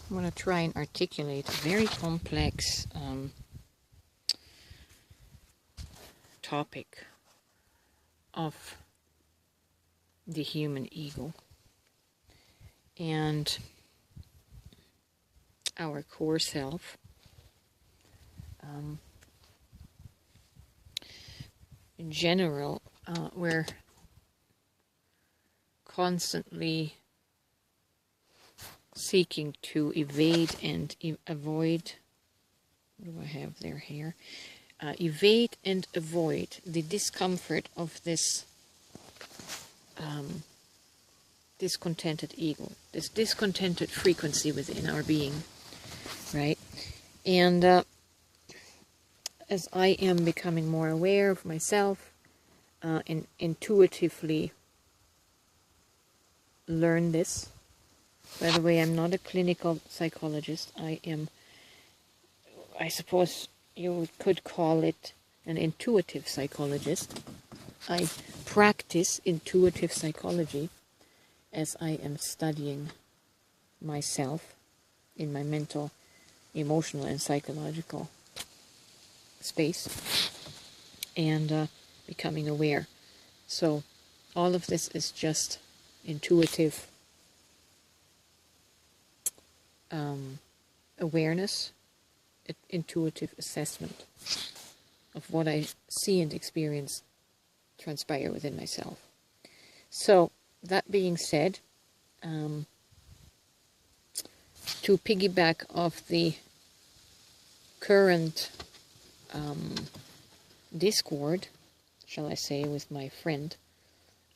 I want to try and articulate a very complex topic of the human ego and our core self. In general, we're constantly seeking to evade and avoid, what do I have there here? Evade and avoid the discomfort of this discontented ego, this discontented frequency within our being, right? And as I am becoming more aware of myself and intuitively learn this. By the way, I'm not a clinical psychologist. I suppose you could call it an intuitive psychologist. I practice intuitive psychology as I am studying myself in my mental, emotional, and psychological space and becoming aware. So all of this is just intuitive awareness, intuitive assessment of what I see and experience transpire within myself. So, that being said, to piggyback off the current discord, shall I say, with my friend,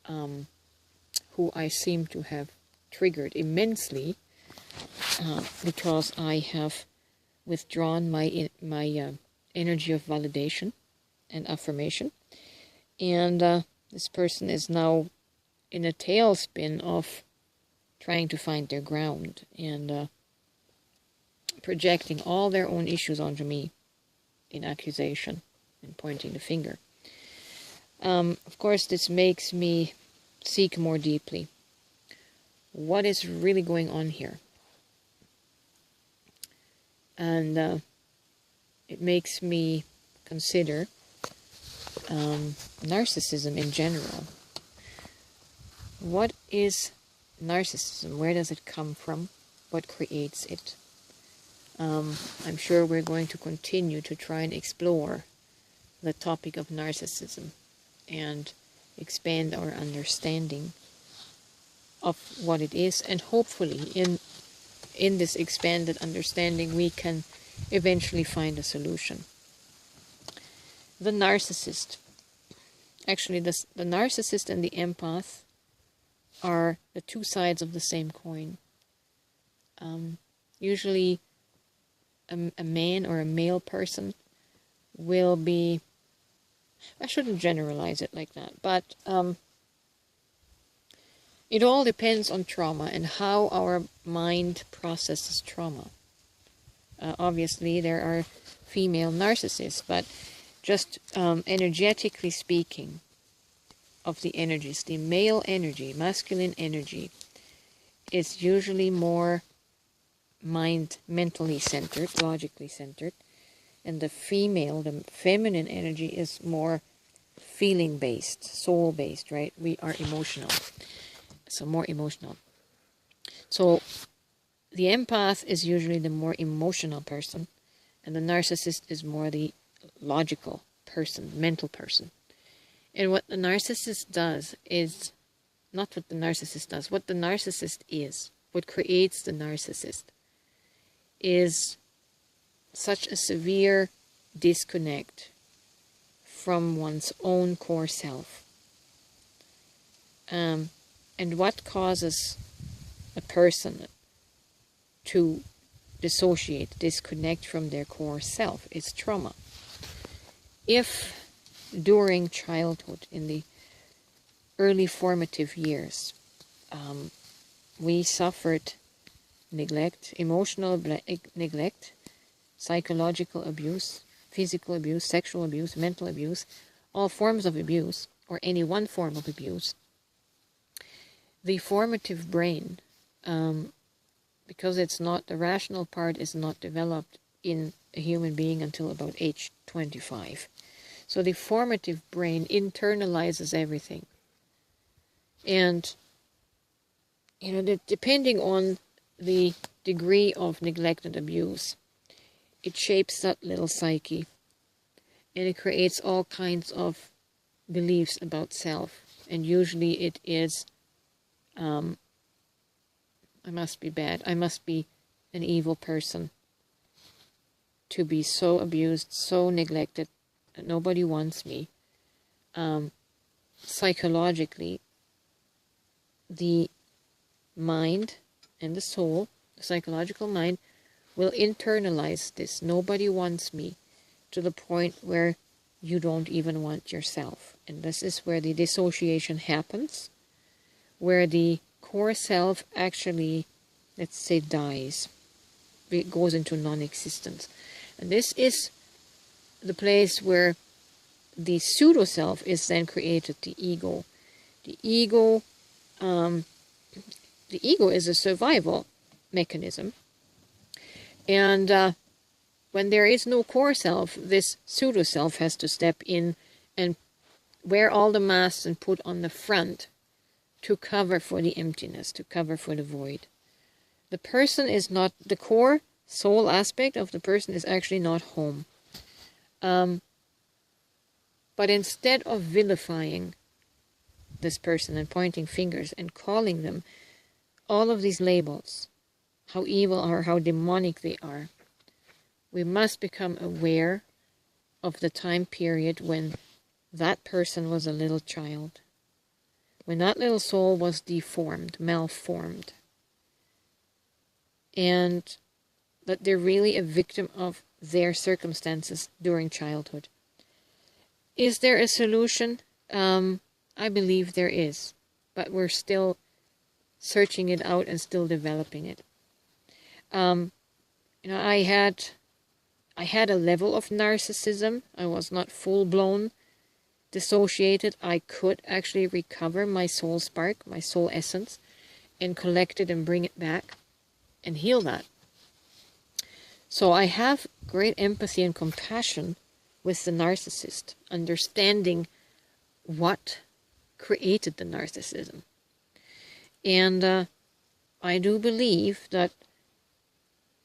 who I seem to have triggered immensely, because I have withdrawn my energy of validation and affirmation, and this person is now in a tailspin of trying to find their ground and projecting all their own issues onto me in accusation and pointing the finger. Of course, this makes me seek more deeply what is really going on here. And it makes me consider narcissism in general. What is narcissism? Where does it come from? What creates it? I'm sure we're going to continue to try and explore the topic of narcissism and expand our understanding of what it is, and hopefully in this expanded understanding we can eventually find a solution. The narcissist. Actually, the narcissist and the empath are the two sides of the same coin. Usually a man or a male person will be, I shouldn't generalize it like that, but it all depends on trauma and how our mind processes trauma. Obviously, there are female narcissists, but just energetically speaking of the energies, the male energy, masculine energy, is usually more mentally centered, logically centered, and the feminine energy is more feeling-based, soul-based, right? We are emotional, so more emotional. So the empath is usually the more emotional person, and the narcissist is more the logical person, mental person. And what the narcissist does is not what the narcissist does. What the narcissist is, what creates the narcissist, is such a severe disconnect from one's own core self. And what causes a person to dissociate, disconnect from their core self is trauma. If during childhood, in the early formative years, we suffered neglect, emotional neglect, psychological abuse, physical abuse, sexual abuse, mental abuse, all forms of abuse, or any one form of abuse, the formative brain because it's not, the rational part is not developed in a human being until about age 25. So the formative brain internalizes everything. And, depending on the degree of neglect and abuse, it shapes that little psyche. And it creates all kinds of beliefs about self. And usually it is, I must be bad. I must be an evil person to be so abused, so neglected, that nobody wants me. Psychologically, the mind and the soul, the psychological mind, will internalize this. Nobody wants me, to the point where you don't even want yourself. And this is where the dissociation happens, where the core self actually, let's say, dies. It goes into non-existence. And this is the place where the pseudo-self is then created, the ego. The ego is a survival mechanism. And when there is no core self, this pseudo-self has to step in and wear all the masks and put on the front to cover for the emptiness, to cover for the void. The person is not, the core soul aspect of the person is actually not home. But instead of vilifying this person and pointing fingers and calling them all of these labels, how evil or how demonic they are, we must become aware of the time period when that person was a little child, when that little soul was deformed, malformed, and that they're really a victim of their circumstances during childhood. Is there a solution? I believe there is, but we're still searching it out and still developing it. I had a level of narcissism. I was not full-blown dissociated. I could actually recover my soul spark, my soul essence, and collect it and bring it back and heal that. So I have great empathy and compassion with the narcissist, understanding what created the narcissism. And I do believe that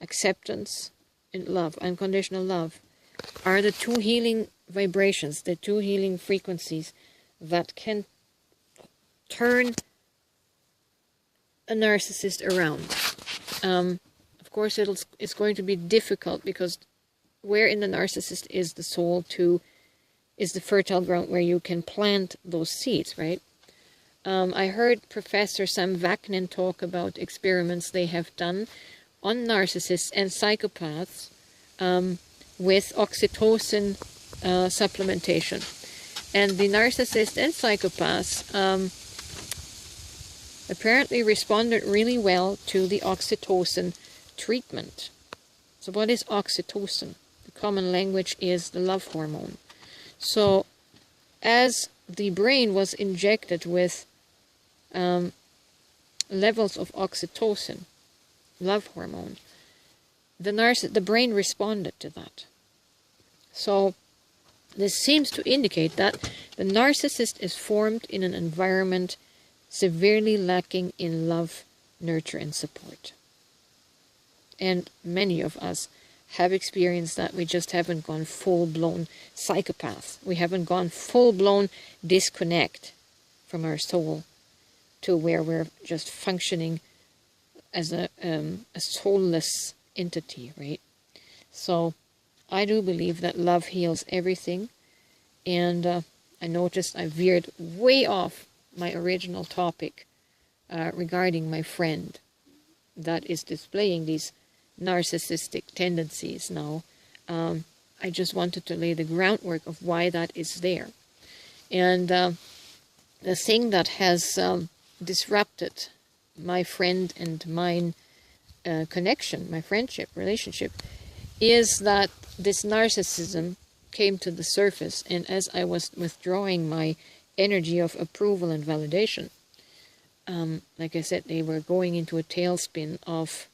acceptance and love, unconditional love, are the two healing vibrations, the two healing frequencies that can turn a narcissist around. Of course, it's going to be difficult, because where in the narcissist is the soul is the fertile ground where you can plant those seeds, right? I heard Professor Sam Vaknin talk about experiments they have done on narcissists and psychopaths with oxytocin supplementation. And the narcissists and psychopaths apparently responded really well to the oxytocin treatment. So what is oxytocin? The common language is the love hormone. So as the brain was injected with levels of oxytocin, love hormone, the brain responded to that. So this seems to indicate that the narcissist is formed in an environment severely lacking in love, nurture, and support. And many of us have experienced that. We just haven't gone full-blown psychopaths. We haven't gone full-blown disconnect from our soul to where we're just functioning as a soulless entity, right? So I do believe that love heals everything. And I noticed I veered way off my original topic regarding my friend that is displaying these narcissistic tendencies now. I just wanted to lay the groundwork of why that is there. And the thing that has disrupted my friend and mine connection, my friendship, relationship, is that this narcissism came to the surface, and as I was withdrawing my energy of approval and validation, like I said, they were going into a tailspin of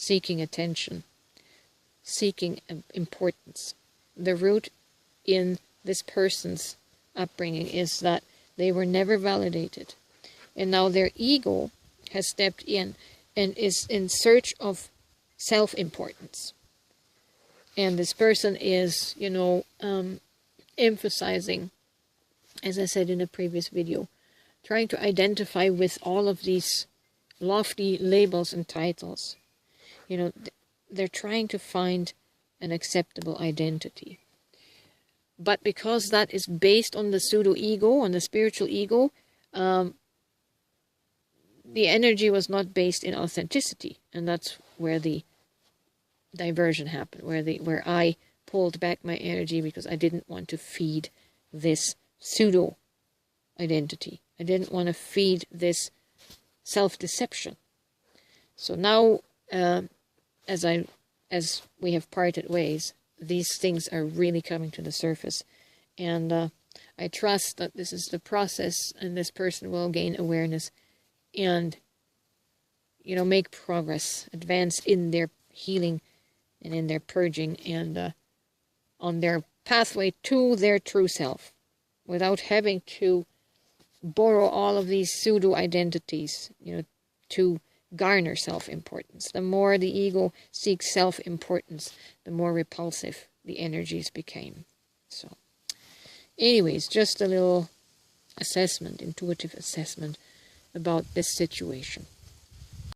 seeking attention, seeking importance. The root in this person's upbringing is that they were never validated. And now their ego has stepped in and is in search of self-importance. And this person is, emphasizing, as I said in a previous video, trying to identify with all of these lofty labels and titles. They're trying to find an acceptable identity. But because that is based on the pseudo-ego, on the spiritual ego, the energy was not based in authenticity. And that's where the diversion happened, where I pulled back my energy because I didn't want to feed this pseudo-identity. I didn't want to feed this self-deception. So now, as we have parted ways, these things are really coming to the surface. And I trust that this is the process, and this person will gain awareness and, make progress, advance in their healing and in their purging and on their pathway to their true self, without having to borrow all of these pseudo-identities, to garner self-importance. The more the ego seeks self-importance, the more repulsive the energies became. So, anyways, just a little assessment, intuitive assessment about this situation.